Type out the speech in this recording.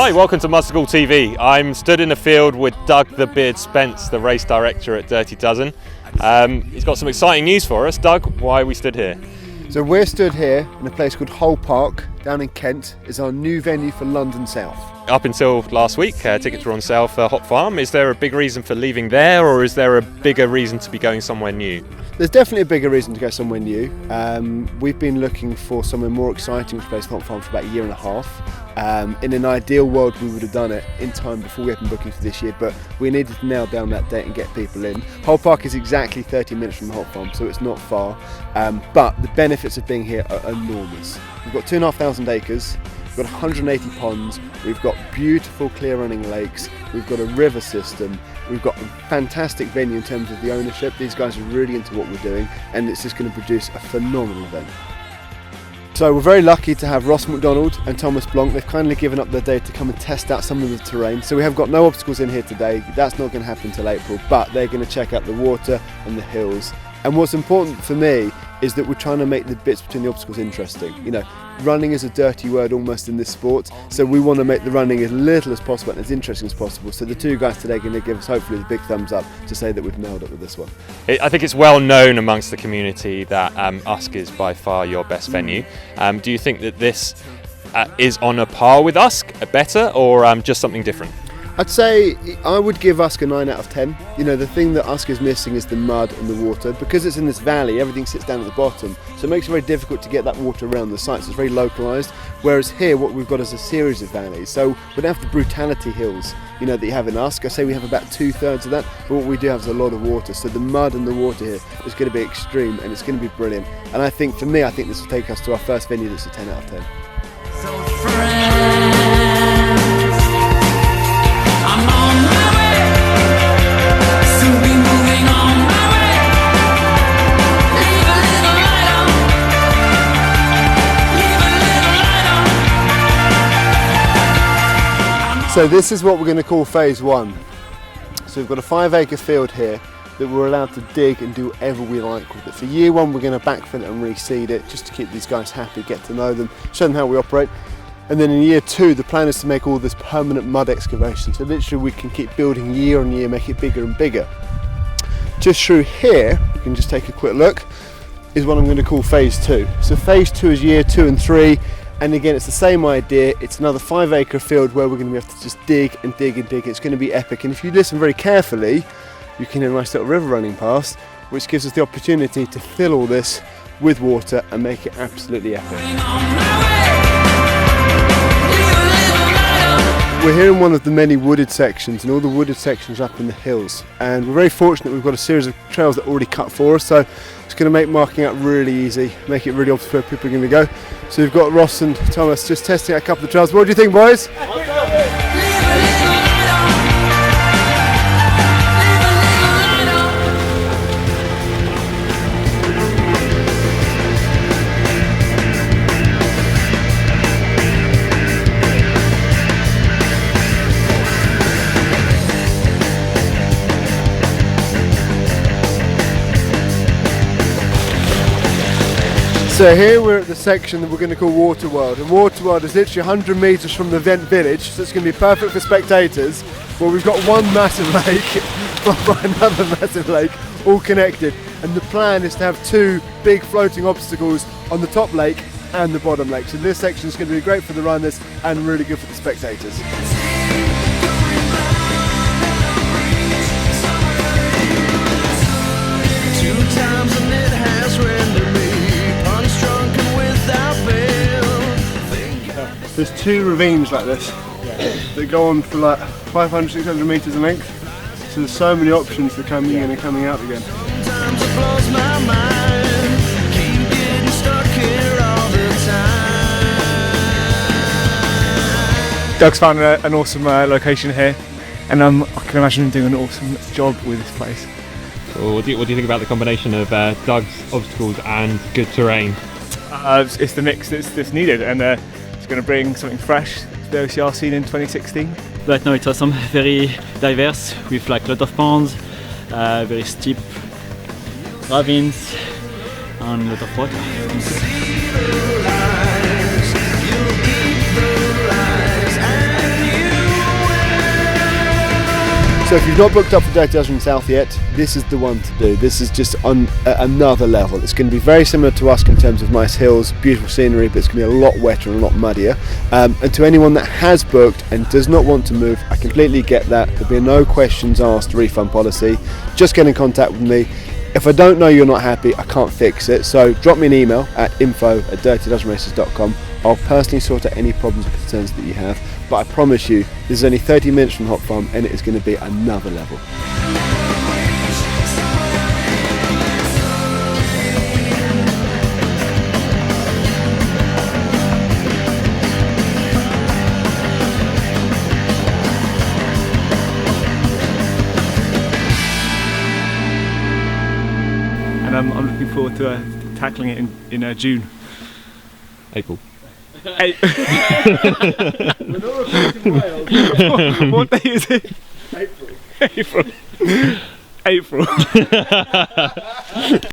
Hi, welcome to Mustical TV. I'm stood in the field with Doug the Beard Spence, the race director at Dirty Dozen. He's got some exciting news for us. Doug, why are we stood here? So we're stood here in a place called Hull Park down in Kent. It's our new venue for London South. Up until last week, tickets were on sale for Hop Farm. Is there a big reason for leaving there, or is there a bigger reason to be going somewhere new? There's definitely a bigger reason to go somewhere new. We've been looking for somewhere more exciting to replace Hop Farm for about a year and a half. In an ideal world we would have done it in time before we opened bookings for this year, but we needed to nail down that date and get people in. Hull Park is exactly 30 minutes from Hop Farm, so it's not far, but the benefits of being here are enormous. We've got 2,500 acres, we've got 180 ponds, we've got beautiful clear running lakes, we've got a river system, we've got a fantastic venue in terms of the ownership. These guys are really into what we're doing, and it's just going to produce a phenomenal event. So we're very lucky to have Ross McDonald and Thomas Blanc. They've kindly given up their day to come and test out some of the terrain. So we have got no obstacles in here today. That's not going to happen until April, but they're going to check out the water and the hills. And what's important for me is that we're trying to make the bits between the obstacles interesting. You know, running is a dirty word almost in this sport, so we want to make the running as little as possible and as interesting as possible. So the two guys today are going to give us hopefully the big thumbs up to say that we've nailed it with this one. I think it's well known amongst the community that Usk is by far your best venue. Do you think that this is on a par with Usk, better, or just something different? I'd say I would give Usk a 9 out of 10. You know, the thing that Usk is missing is the mud and the water. Because it's in this valley, everything sits down at the bottom, so it makes it very difficult to get that water around the site, so it's very localised. Whereas here, what we've got is a series of valleys, so we don't have the brutality hills, you know, that you have in Usk. I say we have about 2/3 of that, but what we do have is a lot of water, so the mud and the water here is going to be extreme, and it's going to be brilliant. And I think, for me, I think this will take us to our first venue that's a 10 out of 10. So this is what we're going to call phase one. So we've got a 5-acre field here that we're allowed to dig and do whatever we like with it. For year one, we're going to backfill it and reseed it just to keep these guys happy, get to know them, show them how we operate. And then in year two, the plan is to make all this permanent mud excavation. So literally we can keep building year on year, make it bigger and bigger. Just through here, you can just take a quick look, is what I'm going to call phase two. So phase two is year 2 and 3. And again, it's the same idea. It's another 5-acre field where we're going to have to just dig and dig and dig. It's going to be epic. And if you listen very carefully, you can hear a nice little river running past, which gives us the opportunity to fill all this with water and make it absolutely epic. We're here in one of the many wooded sections, and all the wooded sections are up in the hills. And we're very fortunate we've got a series of trails that are already cut for us, so it's going to make marking out really easy, make it really obvious where people are going to go. So we've got Ross and Thomas just testing out a couple of trails. What do you think, boys? So here we're at the section that we're going to call Waterworld, and Waterworld is literally 100 metres from the Vent Village, so it's going to be perfect for spectators. Well, we've got one massive lake followed by another massive lake, all connected, and the plan is to have 2 big floating obstacles on the top lake and the bottom lake. So this section is going to be great for the runners and really good for the spectators. There's 2 ravines like this that go on for like 500, 600 metres in length. So there's so many options for coming in and coming out again. Doug's found an awesome location here, and I can imagine him doing an awesome job with this place. Well, what do you think about the combination of Doug's obstacles and good terrain? It's the mix that's needed, and it's going to bring something fresh to the OCR scene in 2016. But no, it's awesome, very diverse, with like a lot of ponds, very steep ravines, and a lot of water. So if you've not booked up for Dirty Dutchman South yet, this is the one to do. This is just on another level. It's going to be very similar to Usk in terms of nice hills, beautiful scenery, but it's going to be a lot wetter and a lot muddier. And to anyone that has booked and does not want to move, I completely get that. There'll be no questions asked refund policy. Just get in contact with me. If I don't know you're not happy, I can't fix it. So drop me an email at info@dirtydutchmanraces.com. I'll personally sort out any problems or concerns that you have. But I promise you, this is only 30 minutes from Hop Farm and it is going to be another level. And I'm looking forward to tackling it in June. April. We're not repeating Wales. What day is it? April. April.